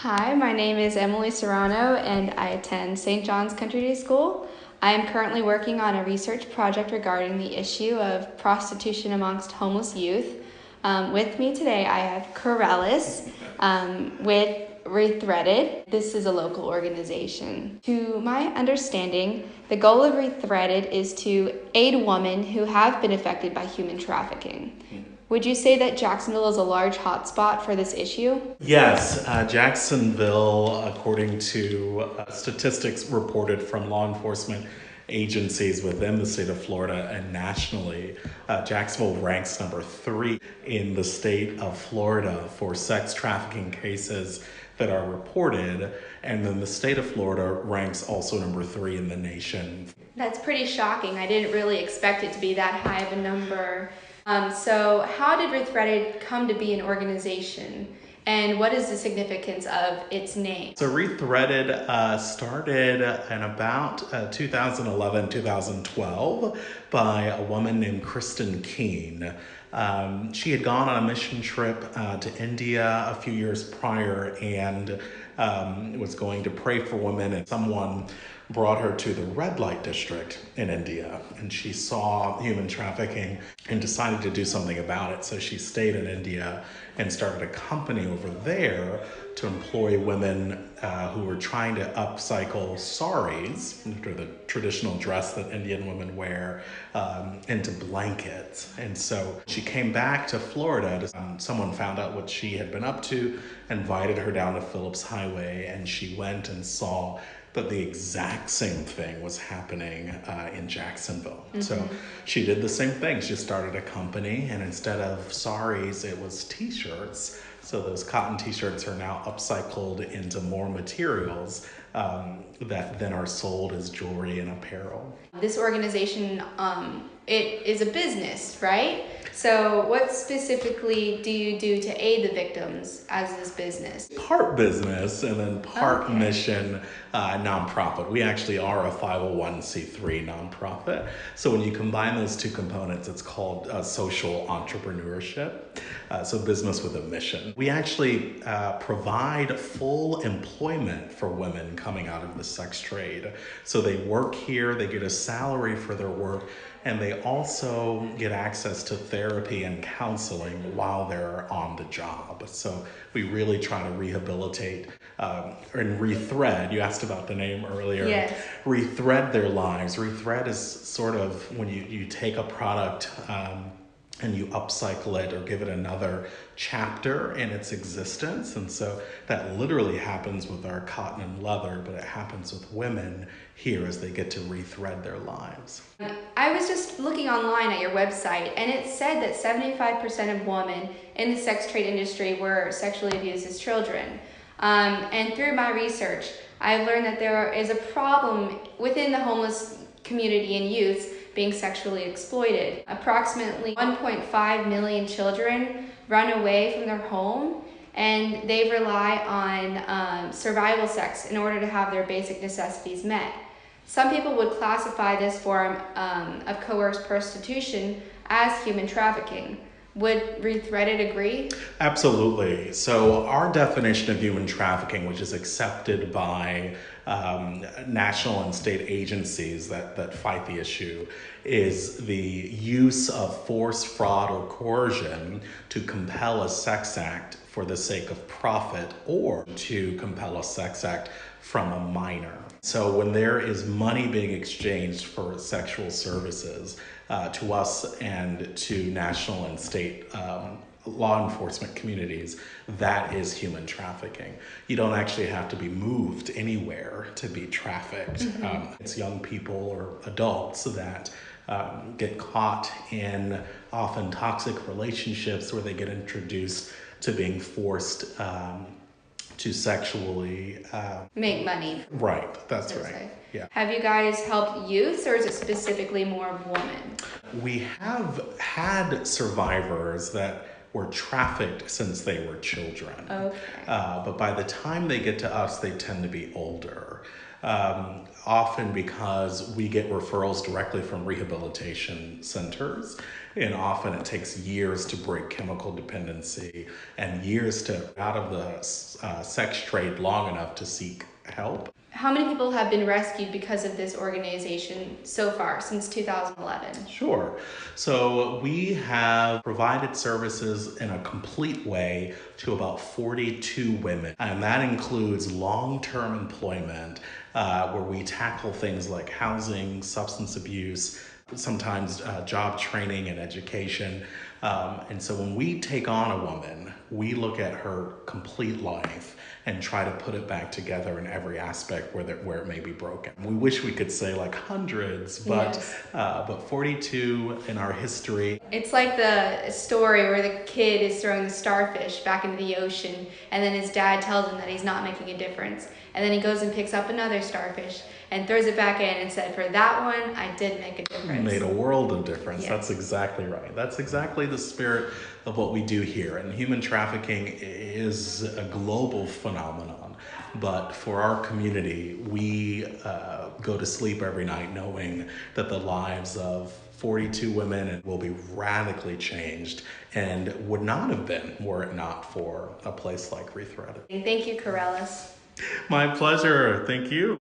Hi, my name is Emily Serrano and I attend St. John's Country Day School. I am currently working on a research project regarding the issue of prostitution amongst homeless youth. With me today I have Corellis with Rethreaded. This is a local organization. To my understanding, the goal of Rethreaded is to aid women who have been affected by human trafficking. Would you say that Jacksonville is a large hotspot for this issue? Yes, Jacksonville, according to statistics reported from law enforcement agencies within the state of Florida and nationally, Jacksonville ranks number 3 in the state of Florida for sex trafficking cases that are reported, and then the state of Florida ranks also number 3 in the nation. That's pretty shocking. I didn't really expect it to be that high of a number. So how did Rethreaded come to be an organization, and what is the significance of its name? So Rethreaded started in about 2011-2012 by a woman named Kristin Keen. She had gone on a mission trip to India a few years prior and was going to pray for women, and someone brought her to the red light district in India, and she saw human trafficking and decided to do something about it. So she stayed in India and started a company over there to employ women who were trying to upcycle saris, which are the traditional dress that Indian women wear, into blankets. And so she came back to Florida. Someone found out what she had been up to, invited her down to Phillips Highway, and she went and saw that the exact same thing was happening in Jacksonville. Mm-hmm. So she did the same thing. She started a company, and instead of saris, it was t-shirts. So those cotton t-shirts are now upcycled into more materials that then are sold as jewelry and apparel. This organization, it is a business, right? So what specifically do you do to aid the victims as this business? Part business and then part mission nonprofit. We actually are a 501c3 nonprofit. So when you combine those two components, it's called social entrepreneurship. So business with a mission. We actually provide full employment for women coming out of the sex trade. So they work here, they get a salary for their work, and they also get access to therapy and counseling while they're on the job. So we really try to rehabilitate and rethread. You asked about the name earlier. Yes. Rethread their lives. Rethread is sort of when you take a product and you upcycle it or give it another chapter in its existence. And so that literally happens with our cotton and leather, but it happens with women here as they get to rethread their lives. I was just looking online at your website, and it said that 75% of women in the sex trade industry were sexually abused as children. And through my research, I've learned that there is a problem within the homeless community and youth being sexually exploited. Approximately 1.5 million children run away from their home, and they rely on survival sex in order to have their basic necessities met. Some people would classify this form of coerced prostitution as human trafficking. Would Rethreaded agree? Absolutely. So our definition of human trafficking, which is accepted by national and state agencies that fight the issue, is the use of force, fraud, or coercion to compel a sex act for the sake of profit or to compel a sex act from a minor. So when there is money being exchanged for sexual services to us and to national and state law enforcement communities, that is human trafficking. You don't actually have to be moved anywhere to be trafficked. Mm-hmm. It's young people or adults that get caught in often toxic relationships where they get introduced to being forced to sexually make money. Right, that's right. Yeah. Have you guys helped youth, or is it specifically more of women? We have had survivors that were trafficked since they were children. Okay. But by the time they get to us, they tend to be older. Often because we get referrals directly from rehabilitation centers, and often it takes years to break chemical dependency and years to out of the sex trade long enough to seek help. How many people have been rescued because of this organization so far since 2011? Sure. So we have provided services in a complete way to about 42 women, and that includes long-term employment, where we tackle things like housing, substance abuse, sometimes job training and education. And so when we take on a woman, we look at her complete life and try to put it back together in every aspect where it may be broken. We wish we could say like hundreds, but Yes. but 42 in our history. It's like the story where the kid is throwing the starfish back into the ocean, and then his dad tells him that he's not making a difference. And then he goes and picks up another starfish and throws it back in and said, for that one, I did make a difference. Made a world of difference. Yes. That's exactly right. That's exactly the spirit of what we do here. And human trafficking is a global phenomenon. But for our community, we go to sleep every night knowing that the lives of 42 women will be radically changed and would not have been were it not for a place like Rethreaded. Thank you, Corellis. My pleasure. Thank you.